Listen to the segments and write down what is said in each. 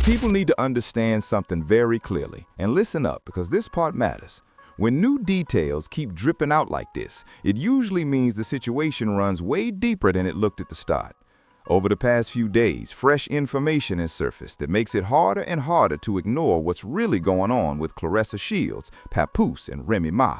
People need to understand something very clearly, and listen up because this part matters. When new details keep dripping out like this, it usually means the situation runs way deeper than it looked at the start. Over the past few days, fresh information has surfaced that makes it harder and harder to ignore what's really going on with Claressa Shields, Papoose, and Remy Ma.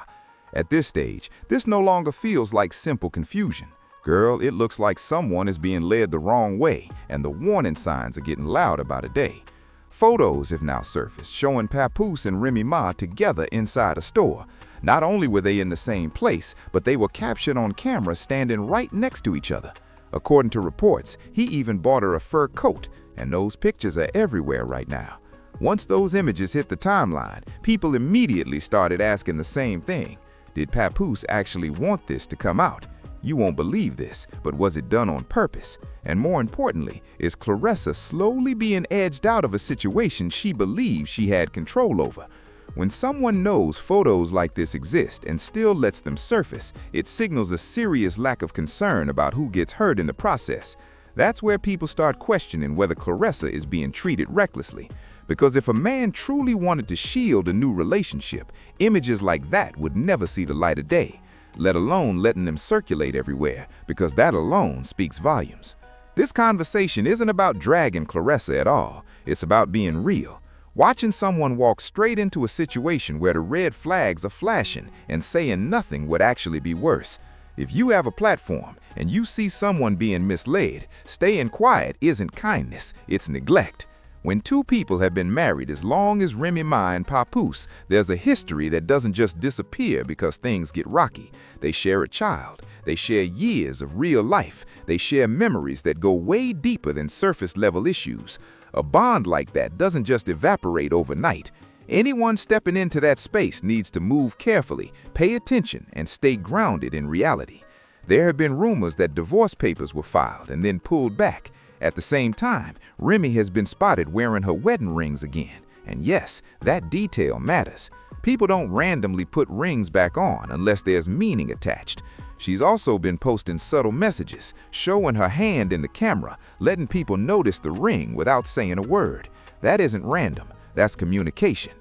At this stage, this no longer feels like simple confusion. Girl, it looks like someone is being led the wrong way, and the warning signs are getting louder by the day. Photos have now surfaced showing Papoose and Remy Ma together inside a store. Not only were they in the same place, but they were captured on camera standing right next to each other. According to reports, he even bought her a fur coat, and those pictures are everywhere right now. Once those images hit the timeline, people immediately started asking the same thing. Did Papoose actually want this to come out? You won't believe this, but was it done on purpose? And more importantly, is Claressa slowly being edged out of a situation she believed she had control over? When someone knows photos like this exist and still lets them surface, it signals a serious lack of concern about who gets hurt in the process. That's where people start questioning whether Claressa is being treated recklessly. Because if a man truly wanted to shield a new relationship, images like that would never see the light of day, let alone letting them circulate everywhere, because that alone speaks volumes. This conversation isn't about dragging Claressa at all. It's about being real. Watching someone walk straight into a situation where the red flags are flashing and saying nothing would actually be worse. If you have a platform and you see someone being misled, staying quiet isn't kindness, it's neglect. When two people have been married as long as Remy Ma and Papoose, there's a history that doesn't just disappear because things get rocky. They share a child. They share years of real life. They share memories that go way deeper than surface-level issues. A bond like that doesn't just evaporate overnight. Anyone stepping into that space needs to move carefully, pay attention, and stay grounded in reality. There have been rumors that divorce papers were filed and then pulled back. At the same time, Remy has been spotted wearing her wedding rings again. And yes, that detail matters. People don't randomly put rings back on unless there's meaning attached. She's also been posting subtle messages, showing her hand in the camera, letting people notice the ring without saying a word. That isn't random, that's communication.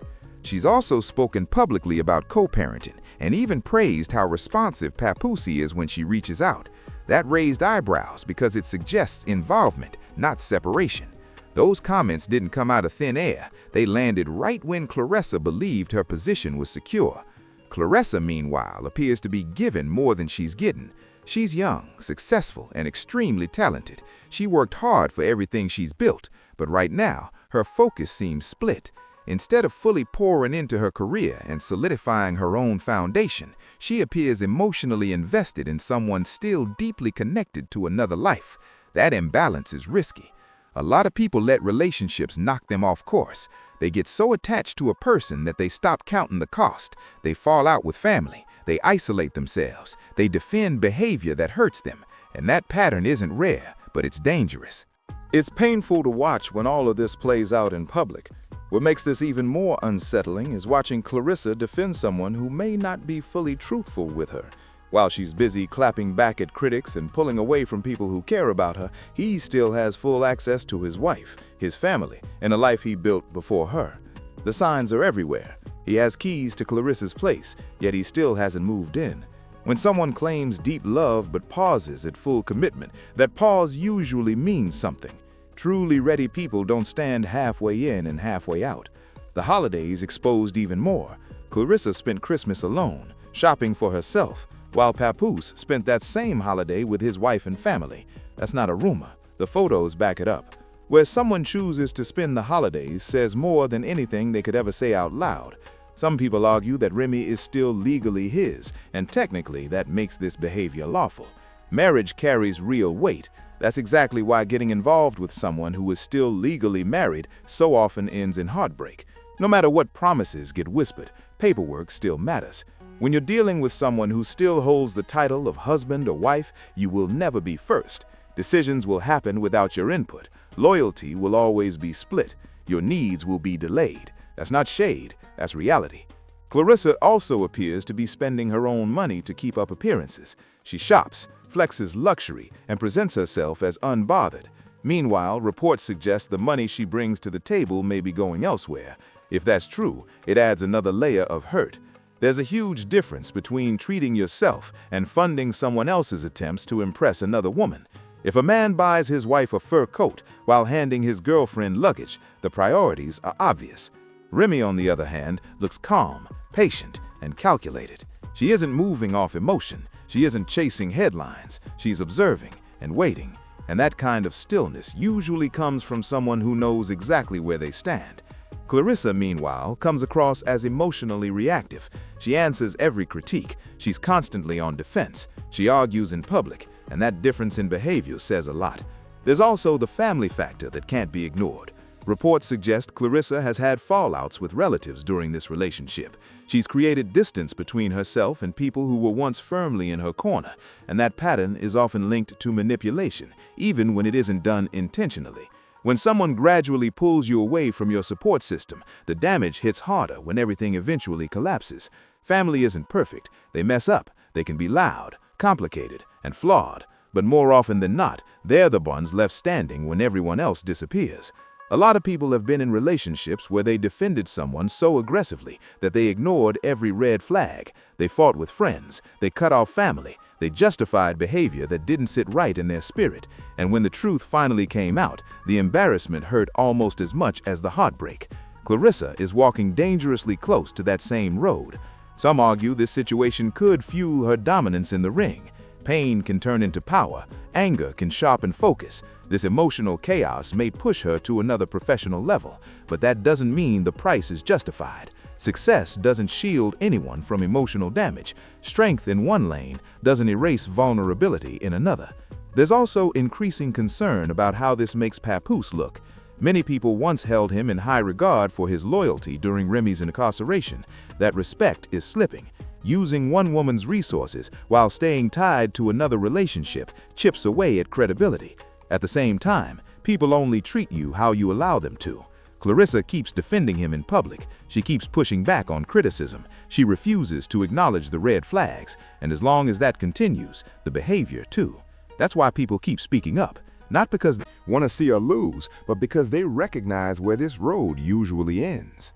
She's also spoken publicly about co-parenting and even praised how responsive Papoose is when she reaches out. That raised eyebrows because it suggests involvement, not separation. Those comments didn't come out of thin air. They landed right when Claressa believed her position was secure. Claressa, meanwhile, appears to be given more than she's getting. She's young, successful, and extremely talented. She worked hard for everything she's built, but right now, her focus seems split. Instead of fully pouring into her career and solidifying her own foundation, she appears emotionally invested in someone still deeply connected to another life. That imbalance is risky. A lot of people let relationships knock them off course. They get so attached to a person that they stop counting the cost. They fall out with family. They isolate themselves. They defend behavior that hurts them. And that pattern isn't rare, but it's dangerous. It's painful to watch when all of this plays out in public. What makes this even more unsettling is watching Claressa defend someone who may not be fully truthful with her. While she's busy clapping back at critics and pulling away from people who care about her, he still has full access to his wife, his family, and a life he built before her. The signs are everywhere. He has keys to Claressa's place, yet he still hasn't moved in. When someone claims deep love but pauses at full commitment, that pause usually means something. Truly ready people don't stand halfway in and halfway out. The holidays exposed even more. Claressa spent Christmas alone, shopping for herself, while Papoose spent that same holiday with his wife and family. That's not a rumor. The photos back it up. Where someone chooses to spend the holidays says more than anything they could ever say out loud. Some people argue that Remy is still legally his, and technically that makes this behavior lawful. Marriage carries real weight. That's exactly why getting involved with someone who is still legally married so often ends in heartbreak. No matter what promises get whispered, paperwork still matters. When you're dealing with someone who still holds the title of husband or wife, you will never be first. Decisions will happen without your input. Loyalty will always be split. Your needs will be delayed. That's not shade, that's reality. Claressa also appears to be spending her own money to keep up appearances. She shops, flexes luxury, and presents herself as unbothered. Meanwhile, reports suggest the money she brings to the table may be going elsewhere. If that's true, it adds another layer of hurt. There's a huge difference between treating yourself and funding someone else's attempts to impress another woman. If a man buys his wife a fur coat while handing his girlfriend luggage, the priorities are obvious. Remy, on the other hand, looks calm, patient, and calculated. She isn't moving off emotion. She isn't chasing headlines. She's observing and waiting. And that kind of stillness usually comes from someone who knows exactly where they stand. Clarissa, meanwhile, comes across as emotionally reactive. She answers every critique. She's constantly on defense. She argues in public, and that difference in behavior says a lot. There's also the family factor that can't be ignored. Reports suggest Clarissa has had fallouts with relatives during this relationship. She's created distance between herself and people who were once firmly in her corner, and that pattern is often linked to manipulation, even when it isn't done intentionally. When someone gradually pulls you away from your support system, the damage hits harder when everything eventually collapses. Family isn't perfect. They mess up. They can be loud, complicated, and flawed. But more often than not, they're the ones left standing when everyone else disappears. A lot of people have been in relationships where they defended someone so aggressively that they ignored every red flag. They fought with friends. They cut off family. They justified behavior that didn't sit right in their spirit. And when the truth finally came out, the embarrassment hurt almost as much as the heartbreak. Clarissa is walking dangerously close to that same road. Some argue this situation could fuel her dominance in the ring. Pain can turn into power. Anger can sharpen focus. This emotional chaos may push her to another professional level, but that doesn't mean the price is justified. Success doesn't shield anyone from emotional damage. Strength in one lane doesn't erase vulnerability in another. There's also increasing concern about how this makes Papoose look. Many people once held him in high regard for his loyalty during Remy's incarceration. That respect is slipping. Using one woman's resources while staying tied to another relationship chips away at credibility. At the same time, people only treat you how you allow them to. Clarissa keeps defending him in public. She keeps pushing back on criticism. She refuses to acknowledge the red flags, and as long as that continues, the behavior too. That's why people keep speaking up. Not because they want to see her lose, but because they recognize where this road usually ends.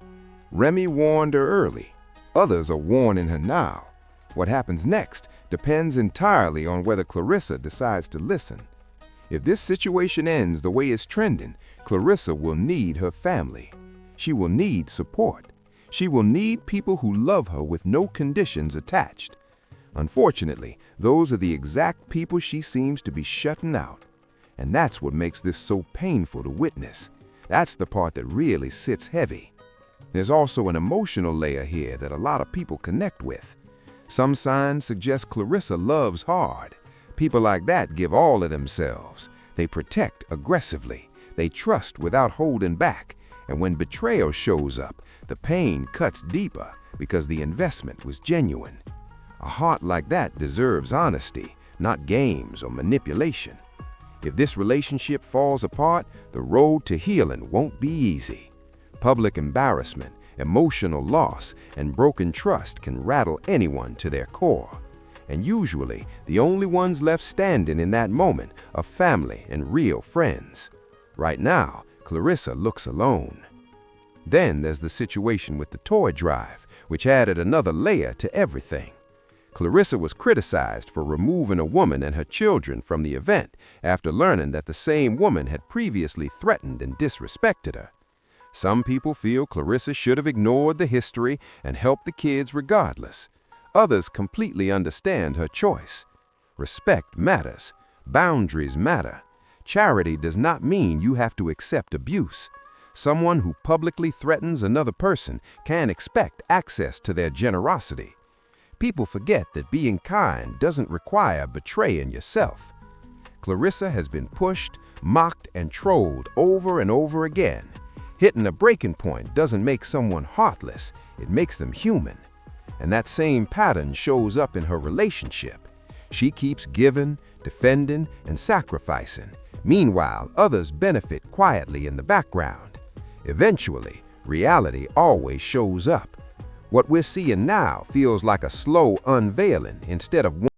Remy warned her early. Others are warning her now. What happens next depends entirely on whether Clarissa decides to listen. If this situation ends the way it's trending, Clarissa will need her family. She will need support. She will need people who love her with no conditions attached. Unfortunately, those are the exact people she seems to be shutting out. And that's what makes this so painful to witness. That's the part that really sits heavy. There's also an emotional layer here that a lot of people connect with. Some signs suggest Clarissa loves hard. People like that give all of themselves. They protect aggressively. They trust without holding back. And when betrayal shows up, the pain cuts deeper because the investment was genuine. A heart like that deserves honesty, not games or manipulation. If this relationship falls apart, the road to healing won't be easy. Public embarrassment, emotional loss, and broken trust can rattle anyone to their core. And usually, the only ones left standing in that moment are family and real friends. Right now, Clarissa looks alone. Then there's the situation with the toy drive, which added another layer to everything. Clarissa was criticized for removing a woman and her children from the event after learning that the same woman had previously threatened and disrespected her. Some people feel Clarissa should have ignored the history and helped the kids regardless. Others completely understand her choice. Respect matters. Boundaries matter. Charity does not mean you have to accept abuse. Someone who publicly threatens another person can expect access to their generosity. People forget that being kind doesn't require betraying yourself. Clarissa has been pushed, mocked, and trolled over and over again. Hitting a breaking point doesn't make someone heartless, it makes them human. And that same pattern shows up in her relationship. She keeps giving, defending, and sacrificing. Meanwhile, others benefit quietly in the background. Eventually, reality always shows up. What we're seeing now feels like a slow unveiling instead of one